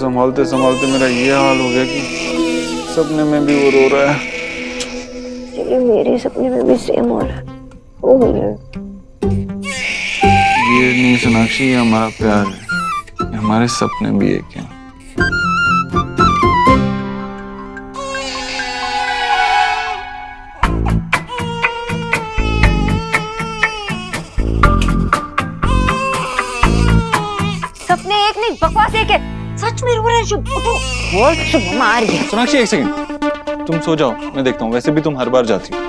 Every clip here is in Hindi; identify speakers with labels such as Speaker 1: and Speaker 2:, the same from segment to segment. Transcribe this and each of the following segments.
Speaker 1: संभालते संभालते मेरा ये हाल हो गया कि सपने में भी वो रो रहा है।
Speaker 2: ये मेरे सपने में भी सेम हो रहा है। ओ
Speaker 1: ये नहीं सोनाक्षी, ये हमारा प्यार है, ये हमारे सपने भी एक हैं।
Speaker 2: सपने एक नहीं, बकवास एक है। सच में रो रहा है शुभ। उठो। शुभ मम्मा आ रही है।
Speaker 1: सोनाक्षी एक सेकंड, तुम सो जाओ, मैं देखता हूँ। वैसे भी तुम हर बार जाती हो।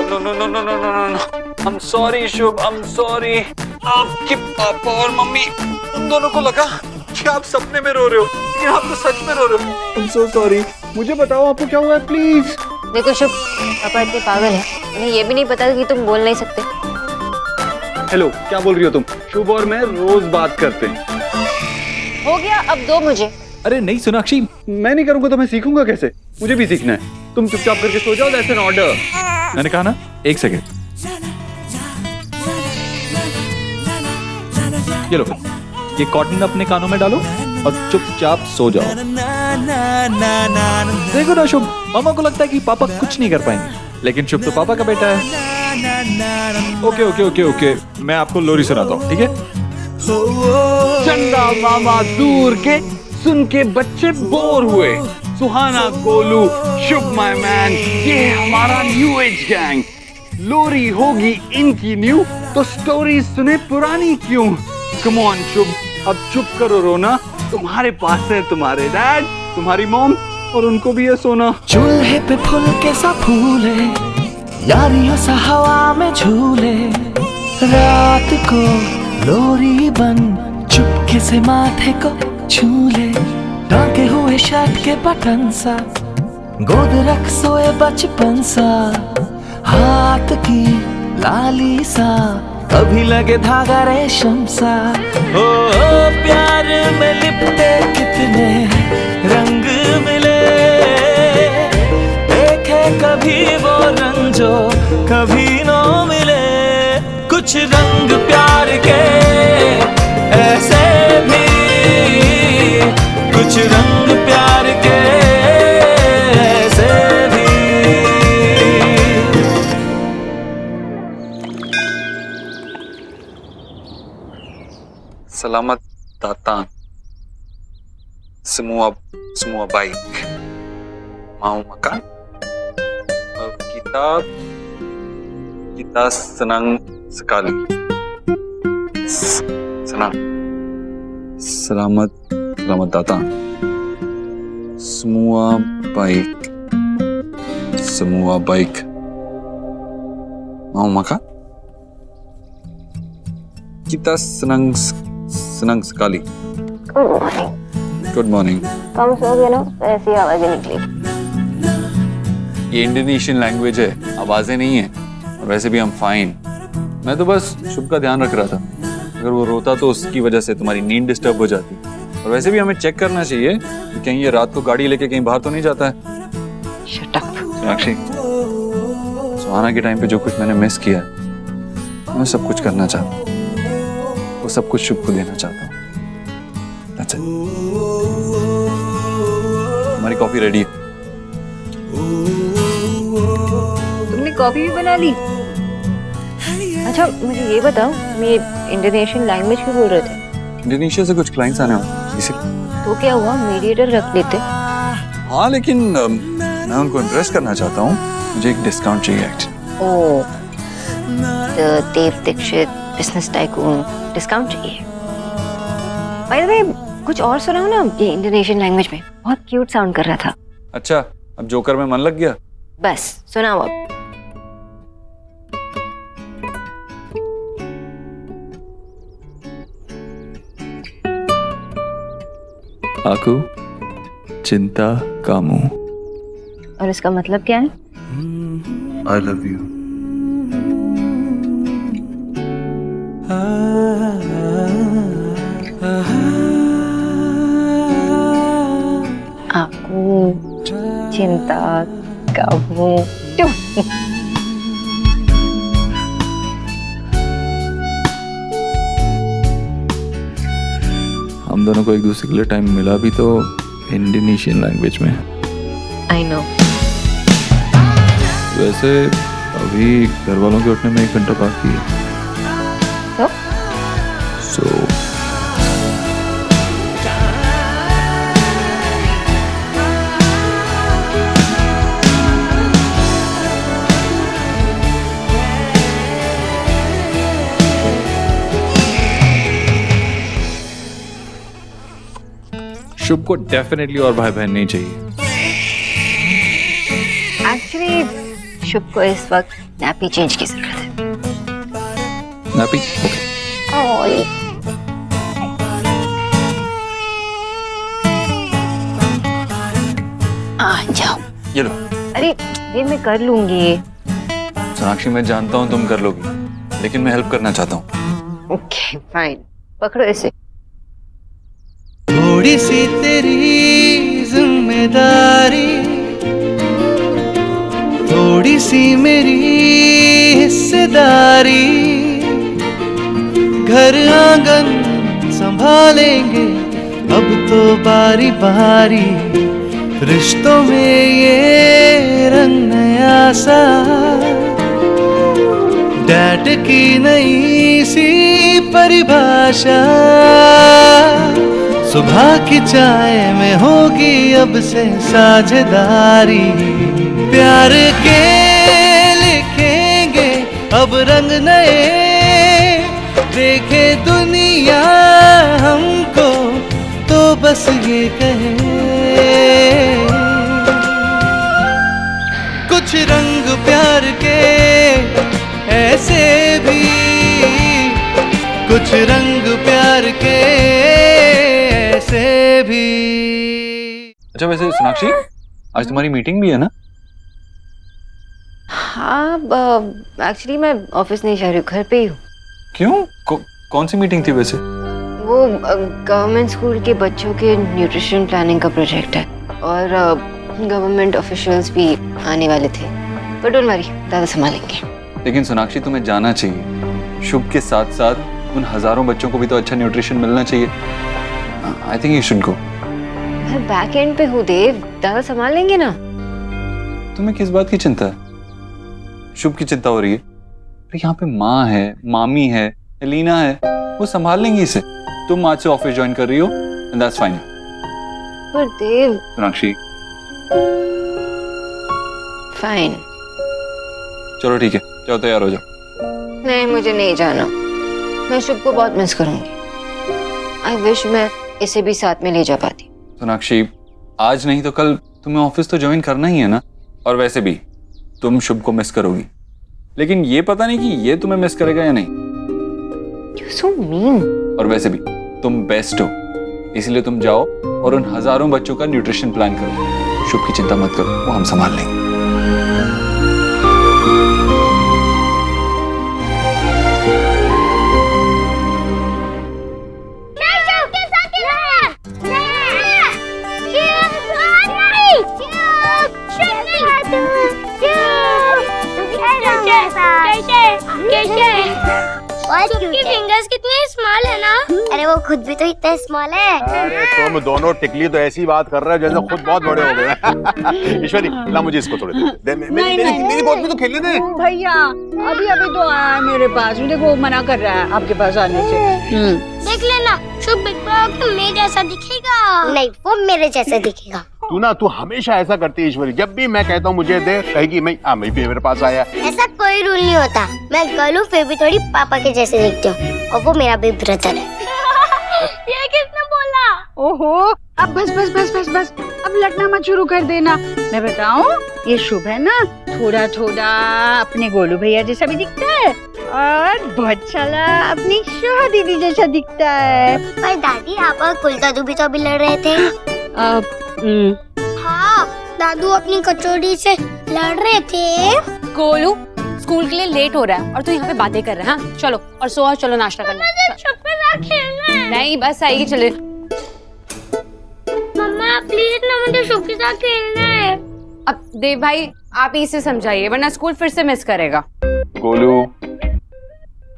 Speaker 1: No no no no no no no, I am sorry Shubh, I am sorry. आपके पापा और मम्मी उन दोनों को लगा कि आप सपने में रो रहे हो, लेकिन आप तो सच में रो रहे हो। I am so sorry. मुझे बताओ आपको क्या हुआ है प्लीज।
Speaker 2: देखो शुभ, पापा इतने पागल है, उन्हें ये भी नहीं पता कि तुम बोल नहीं सकते।
Speaker 1: हेलो, क्या बोल रही हो तुम? शुभ और मैं रोज बात करते हैं।
Speaker 2: हो गया, अब दो मुझे।
Speaker 1: अरे नहीं सोनाक्षी, मैं नहीं करूंगा तो मैं सीखूंगा कैसे? मुझे भी सीखना है। तुम चुपचाप करके सो जाओ, दैट्स एन ऑर्डर। मैंने कहा ना, एक सेकंड। ये लो, ये कॉटन अपने कानों में डालो और चुपचाप सो जाओ। देखो ना शुभ, मामा को लगता है कि पापा कुछ नहीं कर पाएंगे, लेकिन शुभ तो पापा का बेटा है। ओके ओके ओके ओके, मैं आपको लोरी सुनाता हूँ, ठीक है? चंदा मामा दूर के सुन के बच्चे बोर हुए। सुहाना गोलू, शुभ माय मैन, ये हमारा न्यू एज गैंग। लोरी होगी इनकी न्यू, तो स्टोरी सुने पुरानी क्यों? कम ऑन शुभ, अब चुप करो रोना। तुम्हारे पास है तुम्हारे डैड, तुम्हारी मॉम, और उनको भी है सोना।
Speaker 3: चूल्हे पे फूल के सा फूले, यारियों सा हवा में झूले। रात को लोरी बन चुपके से माथे को छूले। टांके हुए शर्ट के बटन सा, गोद रख सोए बचपन सा। हाथ की लाली सा, कभी लगे धागा रेशम सा। ओ प्यार में लिपटे कितने रंग मिले। देखे कभी वो रंग जो कभी न मिले। कुछ रंग प्यार के ऐसे भी, कुछ रंग प्यार के ऐसे भी।
Speaker 1: सलामत दातान, semua baik, mau makan? Kita senang sekali. Senang. Selamat datang. Semua baik. Semua baik. Mau makan? Kita senang sekali.
Speaker 2: Good morning.
Speaker 1: Good morning.
Speaker 2: कम सो गए ना, ऐसी आवाजें निकली।
Speaker 1: ये इंडोनेशियन लैंग्वेज है, आवाजें नहीं है। और वैसे भी हम फाइन। मैं तो बस शुभ का ध्यान रख रहा था। अगर वो रोता तो उसकी वजह से तुम्हारी नींद डिस्टर्ब हो जाती। और वैसे भी हमें चेक करना चाहिए कि कहीं ये रात को गाड़ी लेके कहीं बाहर तो नहीं जाता है।
Speaker 2: Shut up.
Speaker 1: सोनाक्षी, सुहाना के टाइम पे जो कुछ मैंने मिस किया, मैं सब कुछ करना चाहता हूँ। वो सब कुछ शुभ को देना चाहता हूँ। That's it. हमारी कॉफी रेडी है।
Speaker 2: तुमने कॉफी भी बना ली? अच्छा मुझे ये बताओ, ये इंडोनेशियन लैंग्वेज क्यों बोल रहे थे?
Speaker 1: इंडोनेशिया से कुछ क्लाइंट्स आने वाले, इसीलिए।
Speaker 2: तो क्या हुआ, मीडिएटर रख लेते?
Speaker 1: हाँ लेकिन मैं उनको इम्प्रेस करना चाहता हूँ। मुझे एक डिस्काउंट चाहिए एक्चुअली।
Speaker 2: ओह, तो देव दीक्षित बिजनेस टाइकून डिस्काउंट चाहिए। बाय द वे, कुछ और सुनाओ ना, ये इंडोनेशियन लैंग्वेज में बहुत क्यूट साउंड कर रहा था।
Speaker 1: अच्छा, अब जोकर में मन लग गया।
Speaker 2: बस सुनाओ अब।
Speaker 1: आकू चिंता कामू।
Speaker 2: और इसका मतलब क्या है?
Speaker 1: I love you.
Speaker 2: aku cinta kamu.
Speaker 1: हम
Speaker 4: हम दोनों को एक दूसरे के लिए टाइम मिला भी तो इंडोनेशियन लैंग्वेज में।
Speaker 2: I know.
Speaker 4: वैसे अभी घर वालों के उठने में 1 घंटा बाकी है।
Speaker 2: तो
Speaker 4: सो शुभ को डेफिनेटली और भाई बहन नहीं चाहिए।
Speaker 2: एक्चुअली शुभ को इस वक्त नैपी चेंज की जरूरत है।
Speaker 4: नापी ओके।
Speaker 2: आ जाओ।
Speaker 4: ये लो।
Speaker 2: अरे ये मैं कर लूंगी।
Speaker 4: सोनाक्षी मैं जानता हूँ तुम कर लोगी, लेकिन मैं हेल्प करना चाहता हूँ।
Speaker 2: ओके फाइन, पकड़ो इसे।
Speaker 3: थोड़ी सी तेरी जिम्मेदारी, थोड़ी सी मेरी हिस्सेदारी, घर आंगन संभालेंगे अब तो बारी बारी, रिश्तों में ये रंग नया सा, डैड की नई सी परिभाषा, सुबह की चाय में होगी अब से साझेदारी, प्यार के लिखेंगे अब रंग नए, देखे दुनिया हमको तो बस ये कहे, कुछ रंग प्यार के ऐसे भी, कुछ रंग प्यार के ऐसे भी।
Speaker 4: अच्छा वैसे सोनाक्षी आज तुम्हारी मीटिंग भी है ना?
Speaker 2: हाँ एक्चुअली मैं ऑफिस नहीं जा रही हूँ, घर पे ही हूँ।
Speaker 4: क्यों? कौन सी मीटिंग थी वैसे?
Speaker 2: वो गवर्नमेंट स्कूल के बच्चों के न्यूट्रिशन प्लानिंग का प्रोजेक्ट है और गवर्नमेंट ऑफिशियल्स भी आने वाले थे, पर डोंट वरी, दादा संभालेंगे।
Speaker 4: लेकिन सोनाक्षी तुम्हें जाना चाहिए, शुभ के साथ साथ उन हजारों बच्चों को भी तो अच्छा न्यूट्रिशन मिलना चाहिए। I think you should go.
Speaker 2: मैं बैक एंड पे हूँ देव, दादा संभाल लेंगे ना।
Speaker 4: तुम्हें किस बात की चिंता है? शुभ की चिंता हो रही है? अरे यहाँ पे माँ है, मामी है, एलिना है, वो संभाल लेंगी इसे। तुम आज से ऑफिस ज्वाइन कर रही हो एंड दैट्स फाइन।
Speaker 2: पर देव।
Speaker 4: सोनाक्षी
Speaker 2: फाइन।
Speaker 4: चलो ठीक है, जाओ तैयार हो जाओ।
Speaker 2: नहीं मुझे नहीं जाना, मैं शुभ को बहुत मिस करूंगी। आई विश मैं इसे भी साथ में ले जा पाती।
Speaker 4: सोनाक्षी आज नहीं तो कल तुम्हें ऑफिस तो ज्वाइन करना ही है ना, और वैसे भी तुम शुभ को मिस करोगी, लेकिन ये पता नहीं कि ये तुम्हें मिस करेगा या नहीं।
Speaker 2: You so mean।
Speaker 4: और वैसे भी तुम बेस्ट हो, इसलिए तुम जाओ और उन हजारों बच्चों का न्यूट्रिशन प्लान करो। शुभ की चिंता मत करो, वो हम संभाल लेंगे।
Speaker 5: फिंगर्स कितने स्मॉल है ना? अरे वो खुद भी तो इतना स्मॉल है।
Speaker 6: अरे तुम दोनों टिकली तो ऐसी बात कर रहे हो जैसे खुद बहुत बड़े हो गए। ईश्वरी ला मुझे इसको थोड़े दे, मेरी बॉल में तो खेलने दे।
Speaker 7: भैया अभी तो आया है मेरे पास, देखो वो मना कर रहा है आपके पास आने से।
Speaker 5: देख लेना, शुभ बिग बॉस मेरे जैसा दिखेगा। नहीं वो मेरे जैसा दिखेगा।
Speaker 6: तू हमेशा ऐसा करती है ईश्वरी, जब भी मैं कहता हूँ मुझे दे कहेगी मैं भी मेरे पास आया।
Speaker 5: ऐसा कोई रूल नहीं होता, मैं गर्ल हूँ फिर भी थोड़ी पापा के जैसे दिखती हूँ, और वो मेरा बिग ब्रदर है। ये किसने बोला?
Speaker 7: ओहो अब बस अब लटना मत शुरू कर देना। मैं बताऊं, ये शुभ है ना, थोड़ा थोड़ा अपने गोलू भैया जैसा भी दिखता है और बहुत सारा अपनी शोभा दीदी जैसा दिखता है।
Speaker 5: पर दादी आप और कुल दादू भी तो अभी लड़ रहे थे। हाँ दादू अपनी कचौड़ी से लड़ रहे थे।
Speaker 8: गोलू स्कूल के लिए लेट हो रहा है और तू यहाँ पे बातें कर रहा है। हाँ चलो और सो चलो नाश्ता करने। नहीं बस आएगी, चले।
Speaker 5: मम्मा प्लीज ना, मुझे शुभ के साथ खेलना है।
Speaker 8: अब देव भाई आप ही इसे समझाइए वरना स्कूल फिर से मिस करेगा।
Speaker 4: गोलू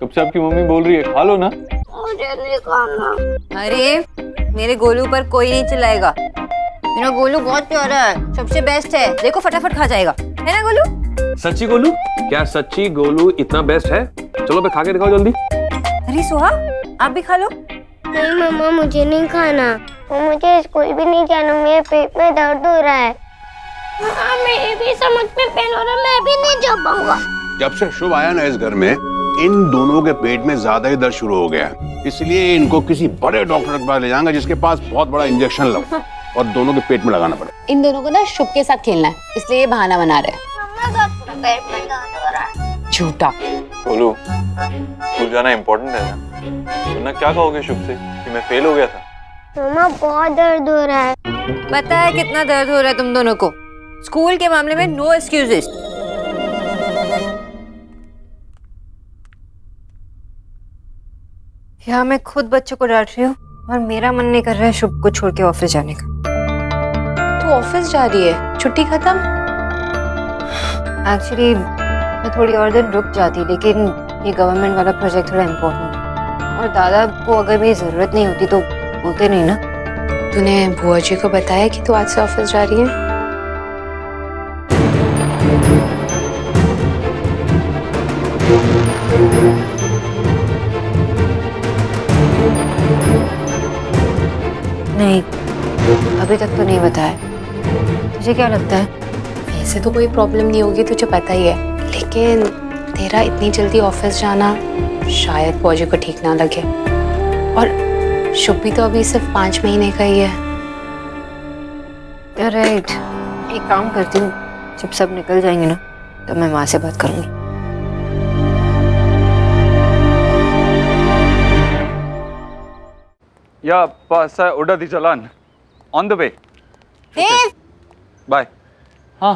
Speaker 4: कब से आपकी मम्मी बोल रही है खा लो ना।
Speaker 5: मुझे नहीं खाना।
Speaker 8: अरे
Speaker 2: मेरे गोलू पर कोई नहीं चिल्लाएगा। मेरा गोलू बहुत प्यारा है, सबसे बेस्ट है। देखो फटाफट खा जाएगा, है ना गोलू?
Speaker 9: सच्ची गोलू? क्या सच्ची गोलू इतना बेस्ट है? चलो मैं खा के दिखाओ जल्दी।
Speaker 2: अरे सोहा, आप भी खा लो।
Speaker 5: नहीं मम्मा, मुझे नहीं खाना। मुझे स्कूल भी नहीं जाना, मेरे पेट में दर्द हो रहा है। मेरे भी समझ में पेन हो रहा है, मैं भी नहीं जा पाऊंगा।
Speaker 6: जब से शुभ आया ना इस घर में, इन दोनों के पेट में ज्यादा ही दर्द शुरू हो गया है। इसलिए इनको किसी बड़े डॉक्टर के पास ले जाऊंगा जिसके पास बहुत बड़ा इंजेक्शन लगा और दोनों के पेट में लगाना पड़े।
Speaker 8: इन दोनों को ना शुभ के साथ खेलना है, इसलिए ये बहाना बना रहे हैं।
Speaker 5: पेट में दर्द हो रहा है।
Speaker 8: झूठा।
Speaker 4: बोलो, स्कूल जाना इम्पोर्टेंट है ना, वरना क्या कहोगे शुभ से कि मैं फेल हो गया था?
Speaker 5: मम्मा बहुत दर्द हो रहा है।
Speaker 2: पता है कितना दर्द हो रहा है तुम दोनों को? स्कूल के मामले में नो एक्सक्यूजेस। यहाँ मैं खुद बच्चों को डांट रही हूँ और मेरा मन नहीं कर रहा है शुभ को छोड़ के ऑफिस जाने का।
Speaker 8: तू ऑफिस जा रही है? छुट्टी खत्म?
Speaker 2: एक्चुअली मैं थोड़ी और दिन रुक जाती, लेकिन ये गवर्नमेंट वाला प्रोजेक्ट थोड़ा इम्पोर्टेंट है और दादा को अगर मेरी जरूरत नहीं होती तो बोलते नहीं ना।
Speaker 8: तूने बुआ जी को बताया कि तू आज से ऑफिस जा रही है?
Speaker 2: नहीं, अभी तक तो नहीं बताया। तुझे क्या लगता है?
Speaker 8: ऐसे तो कोई प्रॉब्लम नहीं होगी, तुझे पता ही है, लेकिन तेरा इतनी जल्दी ऑफिस जाना शायद बुआ जी को ठीक ना लगे। और शुभ भी तो अभी सिर्फ 5 महीने का ही है।
Speaker 2: राइट, एक काम करती हूँ, जब सब निकल जाएंगे ना तो मैं माँ से बात करूंगी।
Speaker 4: या पास है उड़ा दी चलान ऑन द वे। बाय। हाँ,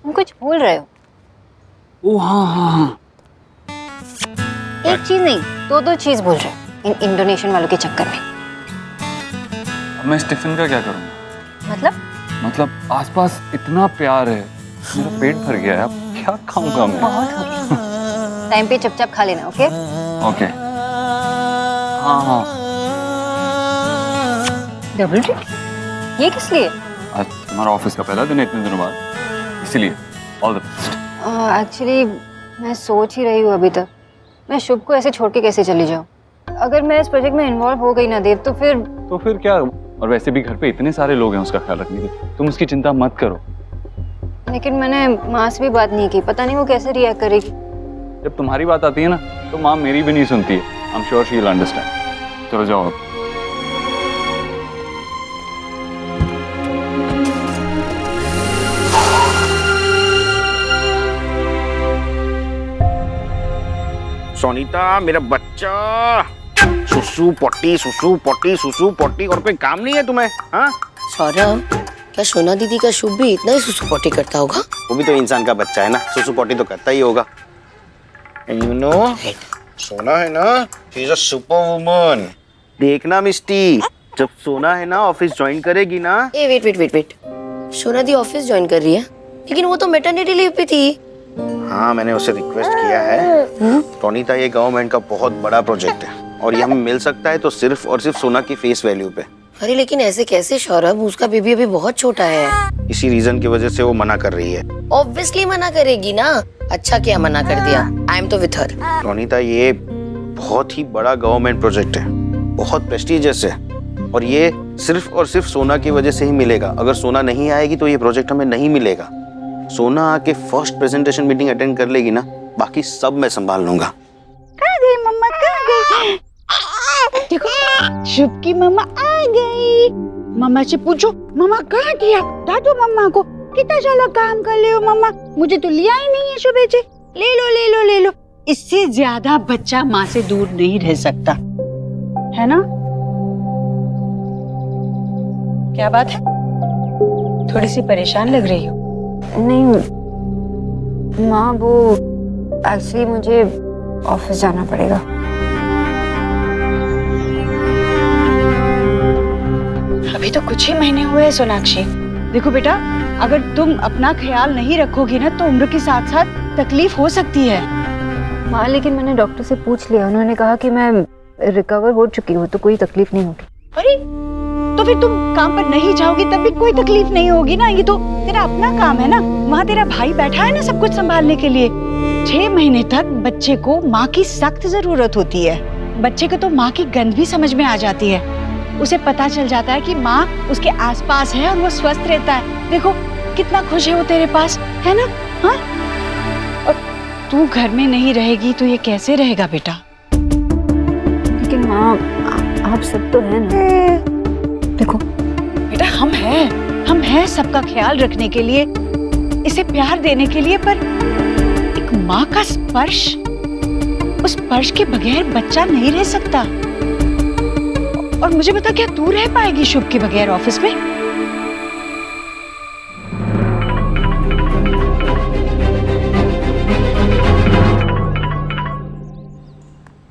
Speaker 2: तुम कुछ भूल रहे हो।
Speaker 4: ओ हाँ हाँ हाँ,
Speaker 2: एक चीज नहीं, दो चीज भूल रहे हो इन इंडोनेशियन वालों के चक्कर में।
Speaker 4: अब मैं स्टीफन का क्या करूँगा? मतलब आसपास इतना प्यार है, मेरा पेट भर गया है, अब क्या खाऊंगा मैं?
Speaker 2: बहुत हो गया, टाइम पे चुपचाप खा लेना। Okay
Speaker 4: okay. हाँ हाँ,
Speaker 2: डबल ट्रिक? ये किस लिए?
Speaker 4: आज तुम्हारा ऑफिस का पहला दिन है इतने दिनों बाद, इसीलिए ऑल द बेस्ट।
Speaker 2: एक्चुअली मैं सोच ही रही हूँ अभी तक, मैं शुभ को ऐसे छोड़ के कैसे चली जाऊँ। अगर मैं इस प्रोजेक्ट में इन्वॉल्व हो गई ना देव, तो फिर क्या? और वैसे भी घर पे इतने सारे लोग हैं उसका ख्याल रखने के, तुम उसकी चिंता मत करो। लेकिन मैंने माँ से भी बात नहीं की, पता नहीं वो कैसे रिएक्ट करेगी।
Speaker 4: जब तुम्हारी बात आती है ना तो माँ मेरी भी नहीं सुनती है। I am sure she will understand. चलो जाओ अब।
Speaker 6: सोनीता मेरा बच्चा, सुसु पोटी सुसु पोटी सुसु पोटी, और कोई काम नहीं है तुम्हें? हाँ
Speaker 10: सौरभ, क्या सोना दीदी का शुभ भी इतना ही सुसु पोटी करता होगा?
Speaker 6: वो भी तो इंसान का बच्चा है ना, सुसु पोटी तो करता ही होगा। यू नो, सोना है ना, she is a super woman. देखना मिस्टी, जब सोना है ना ऑफिस ज्वाइन करेगी ना।
Speaker 10: ए वेट, सोना दी ऑफिस ज्वाइन कर रही है, लेकिन वो तो मैटरनिटी लीव पे थी।
Speaker 6: हाँ, मैंने उसे रिक्वेस्ट किया है। टोनीता, ये गवर्नमेंट का बहुत बड़ा प्रोजेक्ट है और ये हमें मिल सकता है तो सिर्फ और सिर्फ सोना की फेस वैल्यू पे।
Speaker 10: अरे लेकिन ऐसे कैसे सौरभ, उसका बेबी अभी बहुत छोटा है।
Speaker 6: इसी रीजन की वजह से वो मना कर रही है।
Speaker 10: ऑब्वियसली मना करेगी ना, अच्छा क्या मना कर दिया। आई एम तो विथ हर।
Speaker 6: टोनीता, ये बहुत ही बड़ा गवर्नमेंट प्रोजेक्ट है, बहुत प्रेस्टिजियस है और ये सिर्फ और सिर्फ सोना की वजह से ही मिलेगा। अगर सोना नहीं आएगी तो ये प्रोजेक्ट हमें नहीं मिलेगा। सोना आके फर्स्ट प्रेजेंटेशन मीटिंग अटेंड कर लेगी ना, बाकी सब मैं संभाल लूंगा।
Speaker 7: कहाँ गई मम्मा, कहाँ गई? देखो, शुभ की मम्मा आ गई। मम्मा से पूछो, मम्मा कहाँ गया? दादो मम्मा को, कितना सारा काम कर ले हो मम्मा, मुझे तो लिया ही नहीं है सुबह से। ले लो ले लो ले लो। इससे ज्यादा बच्चा माँ से दूर नहीं रह सकता, है ना? क्या बात है, थोड़ी सी परेशान लग रही हो?
Speaker 2: नहीं माँ, वो एक्चुअली मुझे ऑफिस जाना पड़ेगा।
Speaker 7: अभी तो कुछ ही महीने हुए हैं सोनाक्षी। देखो बेटा, अगर तुम अपना ख्याल नहीं रखोगी ना तो उम्र के साथ साथ तकलीफ हो सकती है।
Speaker 2: माँ, लेकिन मैंने डॉक्टर से पूछ लिया, उन्होंने कहा कि मैं रिकवर हो चुकी हो तो कोई तकलीफ नहीं होगी।
Speaker 7: अरे तो फिर तुम काम पर नहीं जाओगी तब भी कोई तकलीफ नहीं होगी ना, ये तो तेरा अपना काम है ना। वहाँ तेरा भाई बैठा है ना सब कुछ संभालने के लिए। 6 महीने तक बच्चे को माँ की सख्त जरूरत होती है। बच्चे को तो माँ की गंध भी समझ में आ जाती है। उसे पता चल जाता है कि माँ उसके आसपास है और वो स्वस्थ रहता है। देखो कितना खुश है वो तेरे पास, है ना? हाँ, और तू घर में नहीं रहेगी तो ये कैसे रहेगा बेटा?
Speaker 2: लेकिन माँ आप सब तो है ना।
Speaker 7: देखो बेटा, हम हैं सबका ख्याल रखने के लिए, इसे प्यार देने के लिए, पर एक माँ का स्पर्श, उस स्पर्श के बगैर बच्चा नहीं रह सकता। और मुझे बता, क्या तू रह पाएगी शुभ के बगैर ऑफिस में?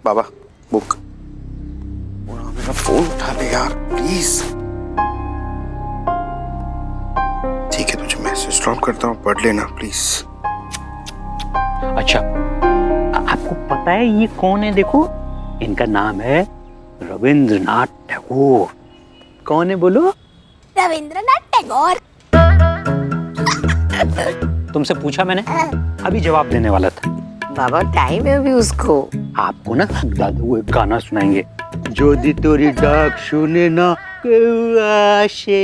Speaker 6: बाबा बुक। मेरा फोन उठा ले यार प्लीज। ठीक है, तुझे मैसेज ड्रॉप करता हूँ, पढ़ लेना प्लीज।
Speaker 11: अच्छा, आपको पता है ये कौन है? देखो, इनका नाम है रविंद्रनाथ टैगोर। कौन है बोलो?
Speaker 5: रविंद्रनाथ टैगोर।
Speaker 11: तुमसे पूछा मैंने, अभी जवाब देने वाला था।
Speaker 10: बाबा टाइम है अभी उसको।
Speaker 11: आपको ना दादू एक गाना सुनाएंगे। जो दी तोरी डाक सुने ना से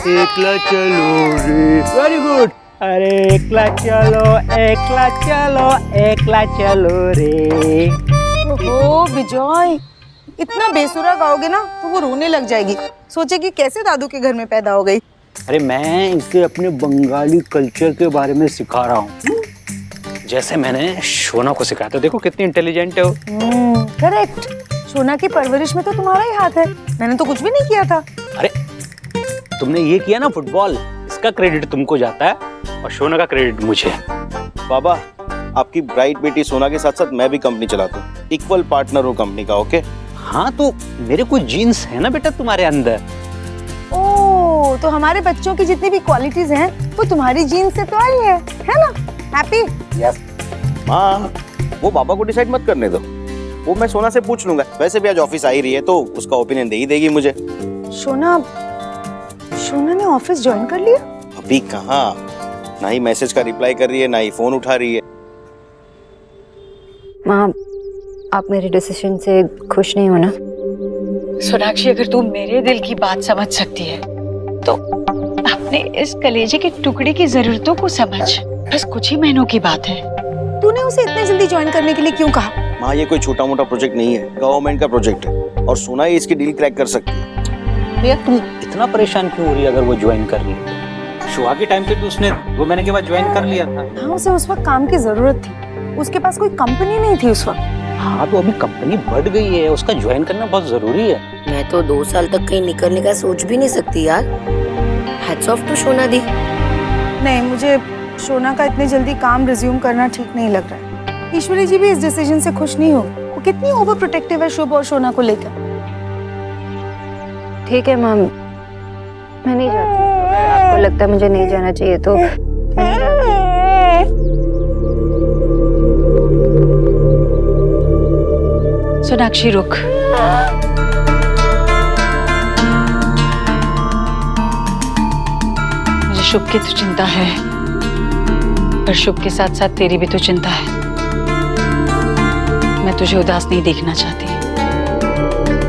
Speaker 11: एकला चलो रे। Very good. अरे एकला चलो एकला चलो रे।
Speaker 12: ओहो विजय, इतना बेसुरा गाओगे ना तो वो रोने लग जाएगी, सोचेगी कैसे दादू के घर में पैदा हो गई।
Speaker 11: अरे मैं इसे अपने बंगाली कल्चर के बारे में सिखा रहा हूँ, जैसे मैंने शोना को सिखाया था। देखो कितनी इंटेलिजेंट है वो।
Speaker 12: करेक्ट। शोना की परवरिश में तो तुम्हारा ही हाथ है, मैंने तो कुछ भी नहीं किया था।
Speaker 11: अरे तुमने ये किया ना फुटबॉल, इसका क्रेडिट तुमको जाता है और शोना का क्रेडिट मुझे।
Speaker 6: बाबा, आपकी ब्राइट बेटी सोना के साथ साथ मैं भी कंपनी चलाता हूँ, इक्वल पार्टनर हूँ कंपनी का। ओके?
Speaker 11: हाँ, तो मेरे कुछ जीन्स है ना बेटा तुम्हारे अंदर।
Speaker 12: ओह, तो हमारे बच्चों की जितनी भी क्वालिटीज हैं वो तुम्हारी जीन से तो आई है ना? हैप्पी?
Speaker 11: यस।
Speaker 6: माँ, वो बाबा को डिसाइड मत करने दो, वो मैं सोना से पूछ लूंगा। वैसे भी आज ऑफिस आई रही है तो उसका ओपिनियन दे ही देगी मुझे।
Speaker 12: शोना ने ऑफिस ज्वाइन कर लिया?
Speaker 6: अभी कहाँ, ना ही मैसेज का रिप्लाई कर रही है, ना ही फोन उठा रही है।
Speaker 2: माँ, आप मेरे डिसीजन से खुश नहीं हो ना?
Speaker 7: सोनाक्षी, अगर तू मेरे दिल की बात समझ सकती है तो अपने इस कलेजे के टुकड़े की जरूरतों को समझ। बस कुछ ही महीनों की बात है।
Speaker 12: तूने उसे इतने जल्दी ज्वाइन करने के लिए क्यों कहा?
Speaker 6: माँ, ये कोई छोटा मोटा प्रोजेक्ट नहीं है, गवर्नमेंट का प्रोजेक्ट है और सोना ही इसकी डील क्रैक कर सकती है।
Speaker 11: भैया तुम इतना परेशान क्यों हो रही है अगर वो ज्वाइन कर रही है? शुआ के टाइम पे तो उसने 2 महीने के बाद ज्वाइन कर लिया था।
Speaker 12: हाँ, उसे उस वक्त काम की जरूरत थी, उसके पास कोई कंपनी नहीं थी उस वक्त।
Speaker 11: हाँ, तो अभी कंपनी बढ़ गई है, उसका ज्वाइन करना बहुत जरूरी है।
Speaker 10: मैं तो 2 साल तक कहीं निकलने का सोच भी नहीं सकती यार। हैट्स ऑफ टू शोना दी।
Speaker 12: नहीं, मुझे शोना का इतने जल्दी काम रिज्यूम करना ठीक नहीं लग रहा है। ईश्वरी जी भी इस डिसीजन से खुश नहीं होगी। वो कितनी ओवर प्रोटेक्टिव है शुभ और शोना को लेकर।
Speaker 2: ठीक है मैम, मैं नहीं जाती। अगर आपको लगता है मुझे नहीं जाना चाहिए तो मैं नहीं जाती।
Speaker 7: सोनाक्षी रुक। मुझे शुभ की तो चिंता है, पर शुभ के साथ साथ तेरी भी तो चिंता है। मैं तुझे उदास नहीं देखना चाहती।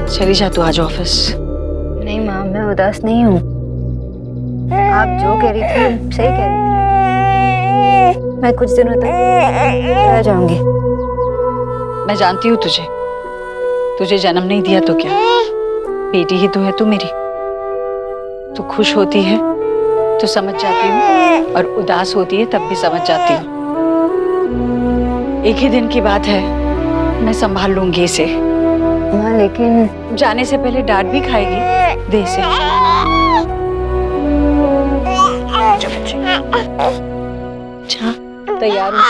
Speaker 7: चली जा तू आज ऑफिस।
Speaker 2: नहीं माँ, मैं उदास नहीं हूँ। आप जो कह रही थी सही कह रही थी। मैं कुछ दिनों तक रह जाऊंगी।
Speaker 7: मैं जानती हूँ तुझे जन्म नहीं दिया तो क्या, बेटी ही तो है तू मेरी। तू खुश होती है तो समझ जाती हूँ, और उदास होती है तब भी समझ जाती हूँ। एक ही दिन की बात है, मैं संभाल लूंगी इसे।
Speaker 2: माँ, लेकिन
Speaker 7: जाने से पहले डांट भी खाएगी। दे इसे। तैयार हूँ।